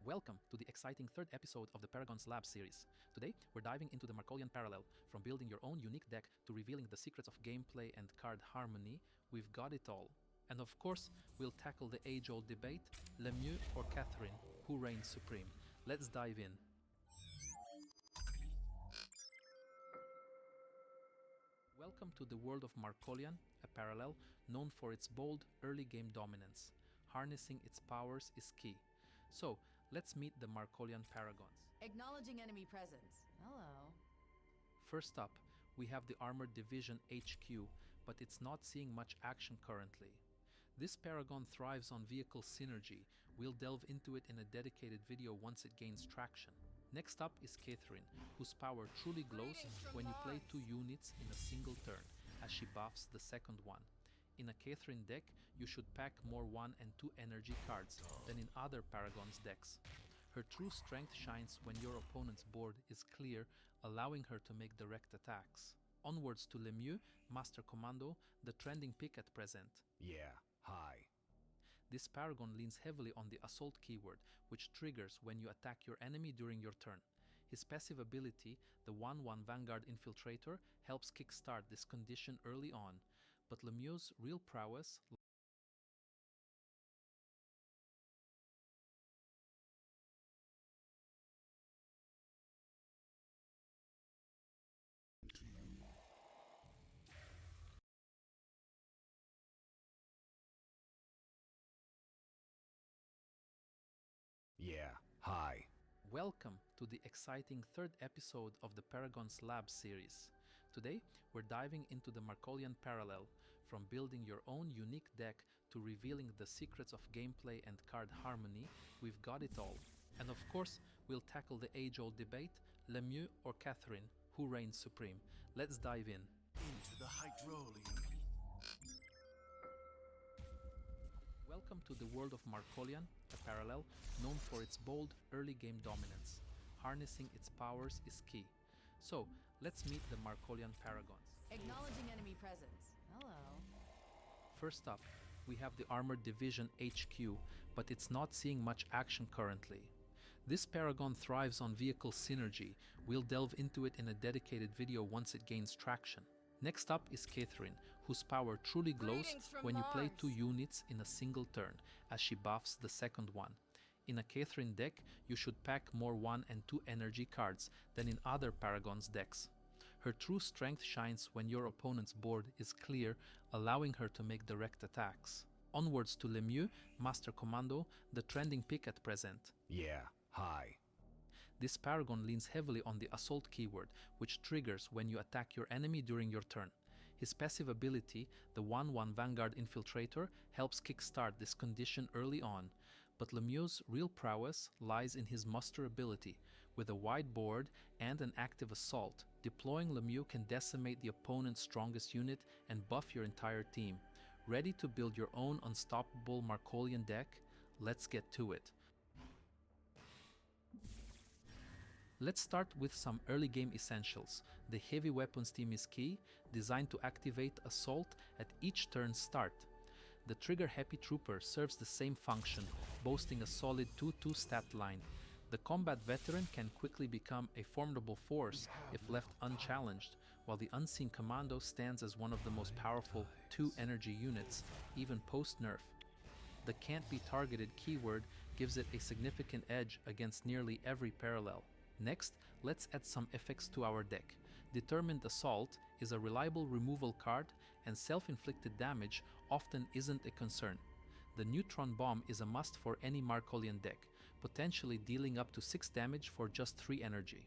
Welcome to the exciting third episode of the Paragon's Lab series. Today, we're diving into the Markolian parallel, from building your own unique deck to revealing the secrets of gameplay and card harmony. We've got it all. And of course, we'll tackle the age-old debate, Lemieux or Catherine, who reigns supreme. Let's dive in. Welcome to the world of Markolian, a parallel known for its bold early game dominance. Harnessing its powers is key. So, let's meet the Markolian paragons. Acknowledging enemy presence. Hello. First up, we have the Armored Division HQ, but it's not seeing much action currently. This paragon thrives on vehicle synergy. We'll delve into it in a dedicated video once it gains traction. Next up is Kathari, whose power truly glows when you play 2 units in a single turn, as she buffs the second one. In a Kathari deck, you should pack more 1 and 2 energy cards than in other Paragon's decks. Her true strength shines when your opponent's board is clear, allowing her to make direct attacks. Onwards to Lemieux, Master Commando, the trending pick at present. Yeah, hi. This Paragon leans heavily on the Assault keyword, which triggers when you attack your enemy during your turn. His passive ability, the 1/1 Vanguard Infiltrator, helps kickstart this condition early on, but Lemieux's real prowess Yeah, hi. Welcome to the exciting third episode of the Paragon's Lab series. Today, we're diving into the Markolian parallel, from building your own unique deck to revealing the secrets of gameplay and card harmony. We've got it all. And of course, we'll tackle the age-old debate, Lemieux or Catherine, who reigns supreme. Let's dive in. Into the hydraulic. Welcome to the world of Markolian, a parallel known for its bold early game dominance. Harnessing its powers is key. So, let's meet the Markolian paragons. Acknowledging enemy presence. Hello. First up, we have the Armored Division HQ, but it's not seeing much action currently. This paragon thrives on vehicle synergy. We'll delve into it in a dedicated video once it gains traction. Next up is Kathari, whose power truly glows when you play 2 units in a single turn, as she buffs the second one. In a Kathari deck, you should pack more 1 and 2 energy cards than in other Paragon's decks. Her true strength shines when your opponent's board is clear, allowing her to make direct attacks. Onwards to Lemieux, Master Commando, the trending pick at present. Yeah, hi. This Paragon leans heavily on the Assault keyword, which triggers when you attack your enemy during your turn. His passive ability, the 1/1 Vanguard Infiltrator, helps kickstart this condition early on, but Lemieux's real prowess lies in his muster ability. With a wide board and an active assault, deploying Lemieux can decimate the opponent's strongest unit and buff your entire team. Ready to build your own unstoppable Markolian deck? Let's get to it. Let's start with some early game essentials. The heavy weapons team is key, designed to activate assault at each turn's start. The Trigger Happy Trooper serves the same function, boasting a solid 2/2 stat line. The Combat Veteran can quickly become a formidable force if left unchallenged, while the Unseen Commando stands as one of the most powerful 2 energy units, even post-nerf. The Can't Be Targeted keyword gives it a significant edge against nearly every parallel. Next, let's add some effects to our deck. Determined Assault is a reliable removal card, and self-inflicted damage often isn't a concern. The Neutron Bomb is a must for any Markolian deck, potentially dealing up to 6 damage for just 3 energy.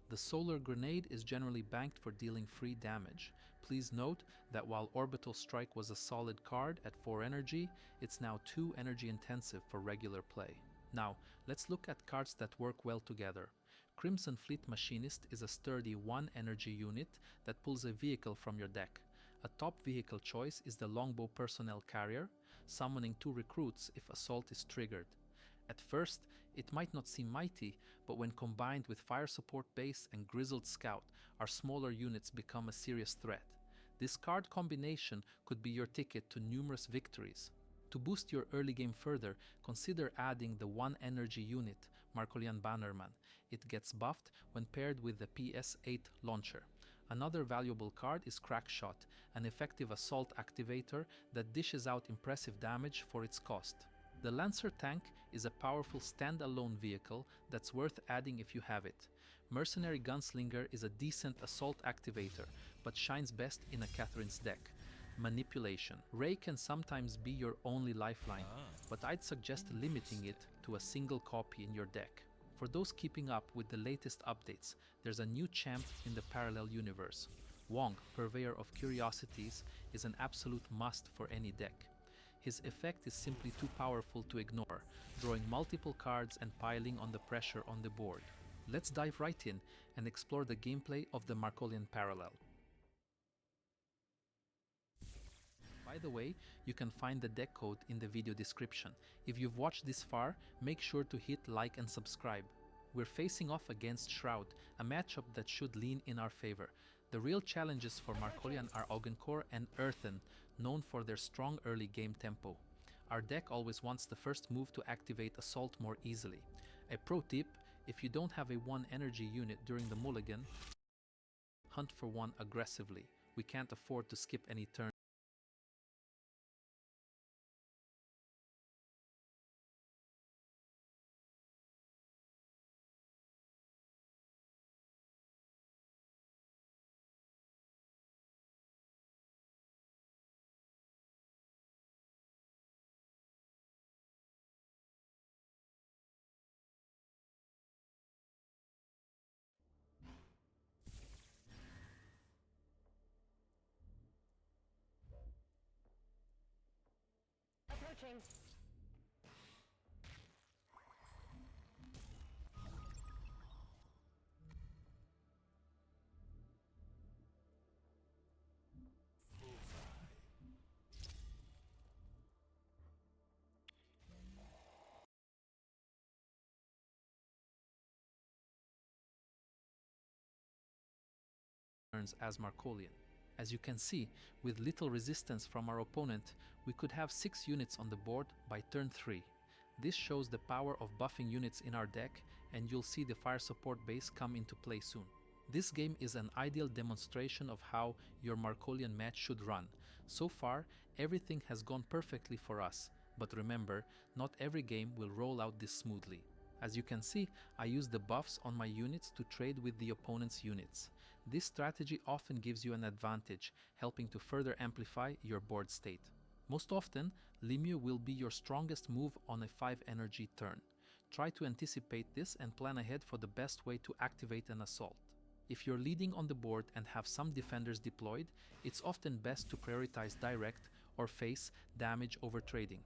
The Solar Grenade is generally banked for dealing free damage. Please note that while Orbital Strike was a solid card at 4 energy, it's now 2 energy intensive for regular play. Now, let's look at cards that work well together. Crimson Fleet Machinist is a sturdy 1 energy unit that pulls a vehicle from your deck. A top vehicle choice is the Longbow Personnel Carrier, summoning 2 recruits if assault is triggered. At first, it might not seem mighty, but when combined with Fire Support Base and Grizzled Scout, our smaller units become a serious threat. This card combination could be your ticket to numerous victories. To boost your early game further, consider adding the 1 energy unit, Markolian Bannerman. It gets buffed when paired with the PS8 launcher. Another valuable card is Crackshot, an effective assault activator that dishes out impressive damage for its cost. The Lancer tank is a powerful standalone vehicle that's worth adding if you have it. Mercenary Gunslinger is a decent assault activator, but shines best in a Catharine's deck. Manipulation. Ray can sometimes be your only lifeline, but I'd suggest limiting it to a single copy in your deck. For those keeping up with the latest updates, there's a new champ in the parallel universe. Wong, Purveyor of Curiosities, is an absolute must for any deck. His effect is simply too powerful to ignore, drawing multiple cards and piling on the pressure on the board. Let's dive right in and explore the gameplay of the Markolian Parallel. By the way, you can find the deck code in the video description. If you've watched this far, make sure to hit like and subscribe. We're facing off against Shroud, a matchup that should lean in our favor. The real challenges for Markolian are Augencore and Earthen, known for their strong early game tempo. Our deck always wants the first move to activate Assault more easily. A pro tip, if you don't have a 1 energy unit during the mulligan, hunt for one aggressively. We can't afford to skip any turns. Approaching. Turns as Markolian. As you can see, with little resistance from our opponent, we could have 6 units on the board by turn 3. This shows the power of buffing units in our deck, and you'll see the fire support base come into play soon. This game is an ideal demonstration of how your Markolian match should run. So far, everything has gone perfectly for us, but remember, not every game will roll out this smoothly. As you can see, I use the buffs on my units to trade with the opponent's units. This strategy often gives you an advantage, helping to further amplify your board state. Most often, Lemieux will be your strongest move on a 5 energy turn. Try to anticipate this and plan ahead for the best way to activate an assault. If you're leading on the board and have some defenders deployed, it's often best to prioritize direct or face damage over trading.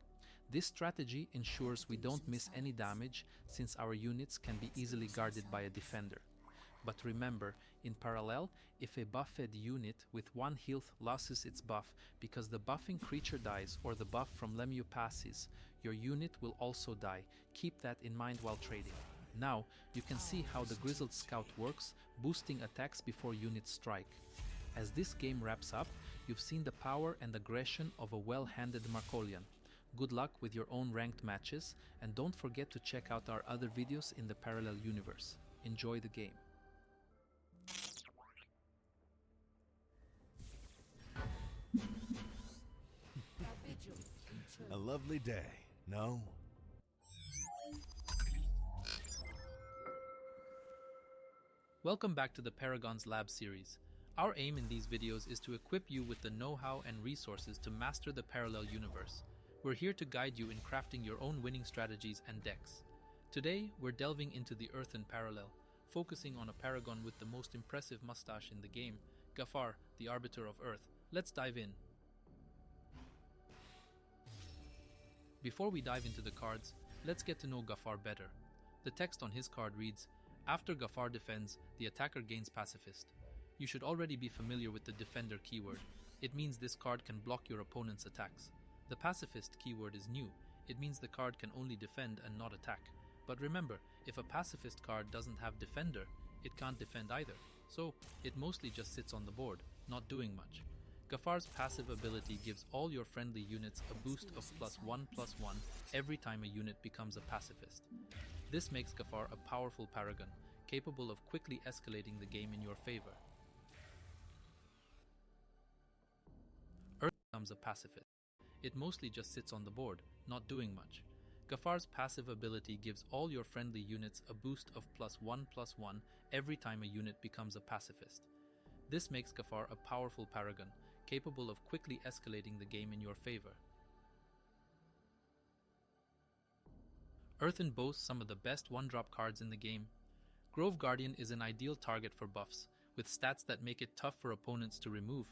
This strategy ensures we don't miss any damage, since our units can be easily guarded by a defender. But remember, in parallel, if a buffed unit with 1 health loses its buff because the buffing creature dies or the buff from Lemieux passes, your unit will also die. Keep that in mind while trading. Now, you can see how the Grizzled Scout works, boosting attacks before units strike. As this game wraps up, you've seen the power and aggression of a well-handed Markolian. Good luck with your own ranked matches, and don't forget to check out our other videos in the parallel universe. Enjoy the game. A lovely day, no? Welcome back to the Paragon's Lab series. Our aim in these videos is to equip you with the know-how and resources to master the parallel universe. We're here to guide you in crafting your own winning strategies and decks. Today, we're delving into the Earthen Parallel, focusing on a paragon with the most impressive mustache in the game, Gafar, the Arbiter of Earth. Let's dive in. Before we dive into the cards, let's get to know Gafar better. The text on his card reads, "After Gafar defends, the attacker gains Pacifist." You should already be familiar with the Defender keyword. It means this card can block your opponent's attacks. The Pacifist keyword is new. It means the card can only defend and not attack. But remember, if a Pacifist card doesn't have Defender, it can't defend either. So, it mostly just sits on the board, not doing much. Gafar's passive ability gives all your friendly units a boost of +1/+1 every time a unit becomes a pacifist. This makes Gafar a powerful paragon, capable of quickly escalating the game in your favor. Earth becomes a pacifist. It mostly just sits on the board, not doing much. Gafar's passive ability gives all your friendly units a boost of +1/+1 every time a unit becomes a pacifist. This makes Gafar a powerful paragon, capable of quickly escalating the game in your favor. Earthen boasts some of the best one-drop cards in the game. Grove Guardian is an ideal target for buffs, with stats that make it tough for opponents to remove.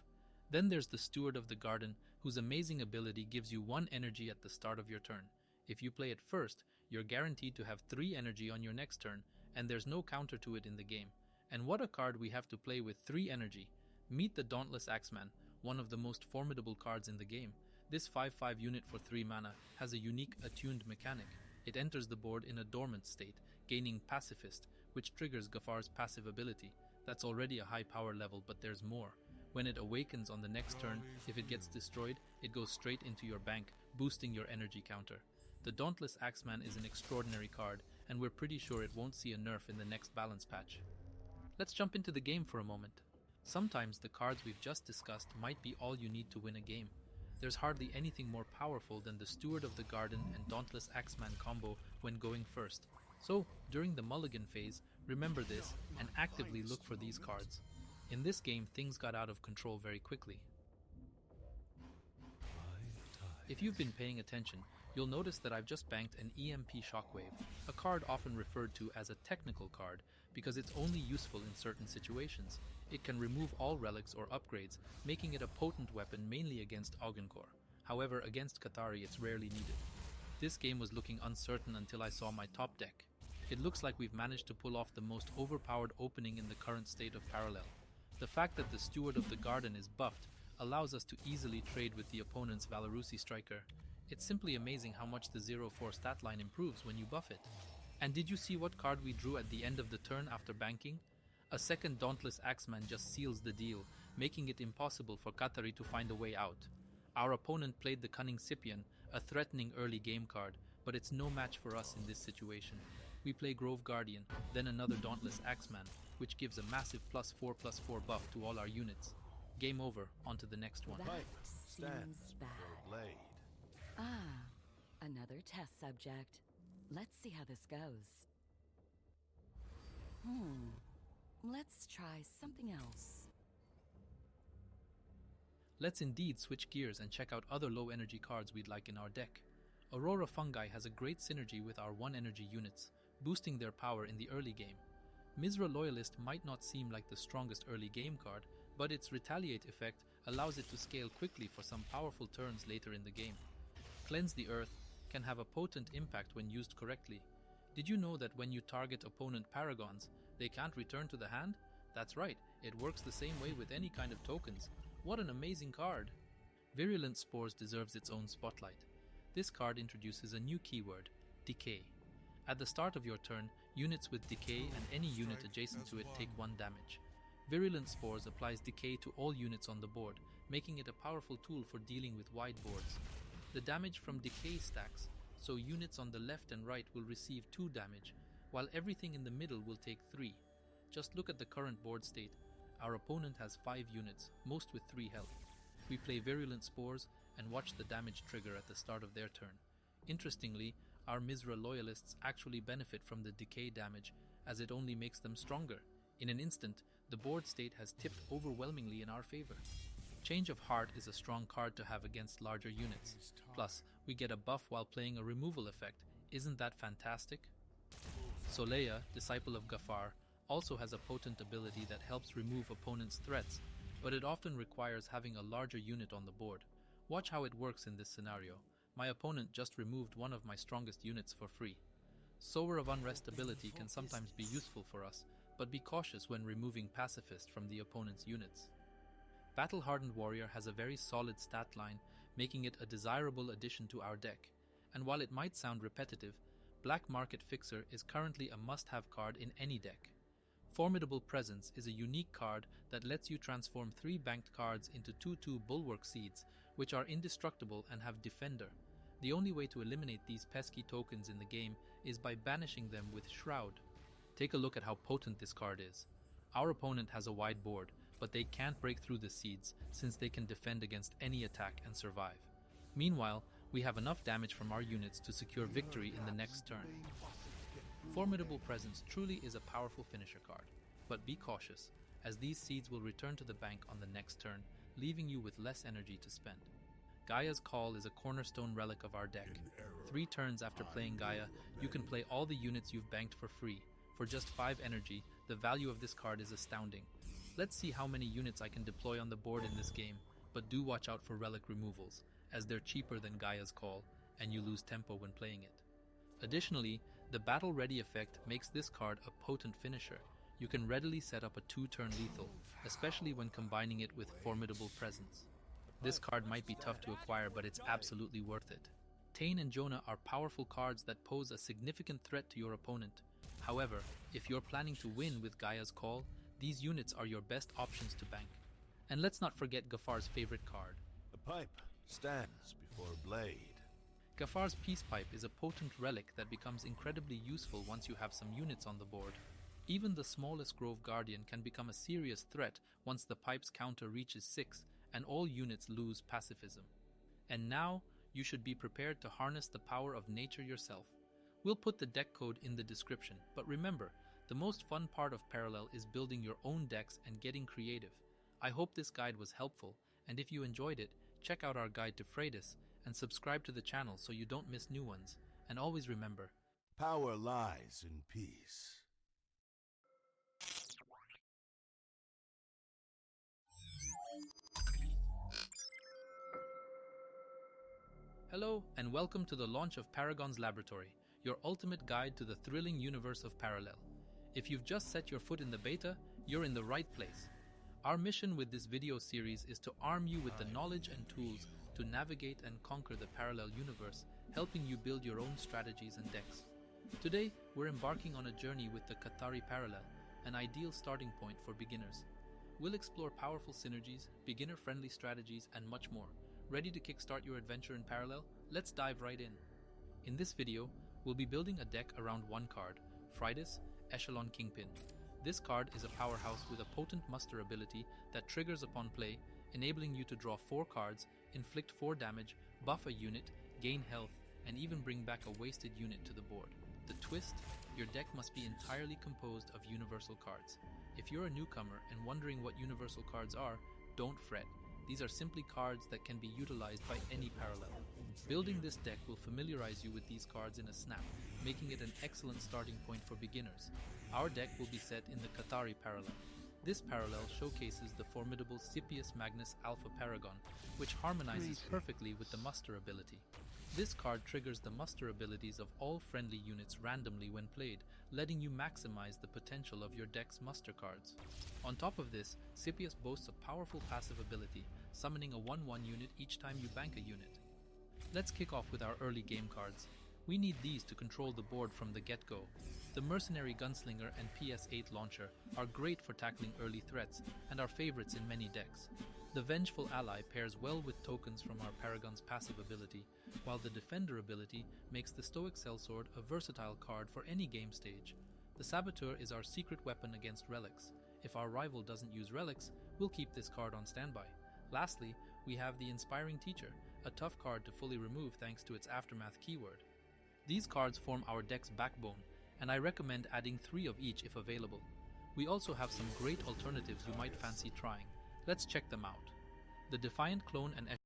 Then there's the Steward of the Garden, whose amazing ability gives you 1 energy at the start of your turn. If you play it first, you're guaranteed to have 3 energy on your next turn, and there's no counter to it in the game. And what a card we have to play with 3 energy. Meet the Dauntless Axeman, one of the most formidable cards in the game. This 5/5 unit for 3 mana has a unique attuned mechanic. It enters the board in a dormant state, gaining Pacifist, which triggers Gafar's passive ability. That's already a high power level, but there's more. When it awakens on the next turn, if it gets destroyed, it goes straight into your bank, boosting your energy counter. The Dauntless Axeman is an extraordinary card, and we're pretty sure it won't see a nerf in the next balance patch. Let's jump into the game for a moment. Sometimes the cards we've just discussed might be all you need to win a game. There's hardly anything more powerful than the Steward of the Garden and Dauntless Axeman combo when going first. So, during the mulligan phase, remember this and actively look for these cards. In this game, things got out of control very quickly. If you've been paying attention, you'll notice that I've just banked an EMP Shockwave, a card often referred to as a technical card because it's only useful in certain situations. It can remove all relics or upgrades, making it a potent weapon mainly against Augenkor. However, against Kathari it's rarely needed. This game was looking uncertain until I saw my top deck. It looks like we've managed to pull off the most overpowered opening in the current state of Parallel. The fact that the Steward of the Garden is buffed allows us to easily trade with the opponent's Valerusi striker. It's simply amazing how much the 0/4 stat line improves when you buff it. And did you see what card we drew at the end of the turn after banking? A second Dauntless Axeman just seals the deal, making it impossible for Kathari to find a way out. Our opponent played the Cunning Scipion, a threatening early game card, but it's no match for us in this situation. We play Grove Guardian, then another Dauntless Axeman, which gives a massive +4/+4 buff to all our units. Game over, on to the next one. That Stand seems bad. for blade. Ah, another test subject. Let's see how this goes. Let's try something else. Let's indeed switch gears and check out other low energy cards we'd like in our deck. Aurora Fungi has a great synergy with our 1 energy units, boosting their power in the early game. Mizra Loyalist might not seem like the strongest early game card, but its Retaliate effect allows it to scale quickly for some powerful turns later in the game. Cleanse the Earth can have a potent impact when used correctly. Did you know that when you target opponent paragons, they can't return to the hand? That's right, it works the same way with any kind of tokens. What an amazing card! Virulent Spores deserves its own spotlight. This card introduces a new keyword, Decay. At the start of your turn, units with Decay and any unit adjacent to it take 1 damage. Virulent Spores applies Decay to all units on the board, making it a powerful tool for dealing with wide boards. The damage from Decay stacks, so units on the left and right will receive 2 damage, while everything in the middle will take 3. Just look at the current board state. Our opponent has 5 units, most with 3 health. We play Virulent Spores and watch the damage trigger at the start of their turn. Interestingly, our Mizra Loyalists actually benefit from the Decay damage, as it only makes them stronger. In an instant, the board state has tipped overwhelmingly in our favor. Change of Heart is a strong card to have against larger units. Plus, we get a buff while playing a removal effect. Isn't that fantastic? Soleya, Disciple of Gafar, also has a potent ability that helps remove opponents' threats, but it often requires having a larger unit on the board. Watch how it works in this scenario. My opponent just removed one of my strongest units for free. Sower of Unrest ability can sometimes be useful for us, but be cautious when removing Pacifist from the opponent's units. Battle-Hardened Warrior has a very solid stat line, making it a desirable addition to our deck. And while it might sound repetitive, Black Market Fixer is currently a must-have card in any deck. Formidable Presence is a unique card that lets you transform 3 banked cards into 2/2 Bulwark Seeds, which are indestructible and have Defender. The only way to eliminate these pesky tokens in the game is by banishing them with Shroud. Take a look at how potent this card is. Our opponent has a wide board, but they can't break through the seeds since they can defend against any attack and survive. Meanwhile, we have enough damage from our units to secure victory in the next turn. Formidable Presence truly is a powerful finisher card, but be cautious, as these seeds will return to the bank on the next turn, leaving you with less energy to spend. Gaia's Call is a cornerstone relic of our deck. 3 turns after playing Gaia, you can play all the units you've banked for free. For just 5 energy, the value of this card is astounding. Let's see how many units I can deploy on the board in this game, but do watch out for relic removals, as they're cheaper than Gaia's Call, and you lose tempo when playing it. Additionally, the Battle Ready effect makes this card a potent finisher. You can readily set up a 2-turn lethal, especially when combining it with Formidable Presence. This card might be tough to acquire, but it's absolutely worth it. Tain and Jonah are powerful cards that pose a significant threat to your opponent. However, if you're planning to win with Gaia's Call, these units are your best options to bank. And let's not forget Gaffar's favorite card. The pipe stands before a blade. Gaffar's Peace Pipe is a potent relic that becomes incredibly useful once you have some units on the board. Even the smallest Grove Guardian can become a serious threat once the pipe's counter reaches 6 and all units lose pacifism. And now, you should be prepared to harness the power of nature yourself. We'll put the deck code in the description, but remember, the most fun part of Parallel is building your own decks and getting creative. I hope this guide was helpful, and if you enjoyed it, check out our guide to Freydis and subscribe to the channel so you don't miss new ones. And always remember, Power lies in peace. hello and welcome to the launch of Paragon's Laboratory, your ultimate guide to the thrilling universe of Parallel. If you've just set your foot in the beta, you're in the right place. Our mission with this video series is to arm you with the knowledge and tools to navigate and conquer the Parallel universe, helping you build your own strategies and decks. Today, we're embarking on a journey with the Kathari Parallel, an ideal starting point for beginners. We'll explore powerful synergies, beginner-friendly strategies, and much more. Ready to kickstart your adventure in Parallel? Let's dive right in. In this video, we'll be building a deck around one card, Freydis, Echelon Kingpin. This card is a powerhouse with a potent muster ability that triggers upon play, enabling you to draw 4 cards, inflict 4 damage, buff a unit, gain health, and even bring back a wasted unit to the board. The twist? Your deck must be entirely composed of universal cards. If you're a newcomer and wondering what universal cards are, don't fret. These are simply cards that can be utilized by any Parallel. Building this deck will familiarize you with these cards in a snap, making it an excellent starting point for beginners. Our deck will be set in the Kathari Parallel. This parallel showcases the formidable Scipius Magnus Alpha Paragon, which harmonizes perfectly with the muster ability. This card triggers the muster abilities of all friendly units randomly when played, letting you maximize the potential of your deck's muster cards. On top of this, Scipius boasts a powerful passive ability, summoning a 1/1 unit each time you bank a unit. Let's kick off with our early game cards. We need these to control the board from the get-go. The Mercenary Gunslinger and PS8 Launcher are great for tackling early threats and are favorites in many decks. The Vengeful Ally pairs well with tokens from our Paragon's passive ability, while the Defender ability makes the Stoic Sellsword a versatile card for any game stage. The Saboteur is our secret weapon against relics. If our rival doesn't use relics, we'll keep this card on standby. Lastly, we have the Inspiring Teacher, a tough card to fully remove thanks to its Aftermath keyword. These cards form our deck's backbone, and I recommend adding 3 of each if available. We also have some great alternatives you might fancy trying. Let's check them out. The Defiant Clone and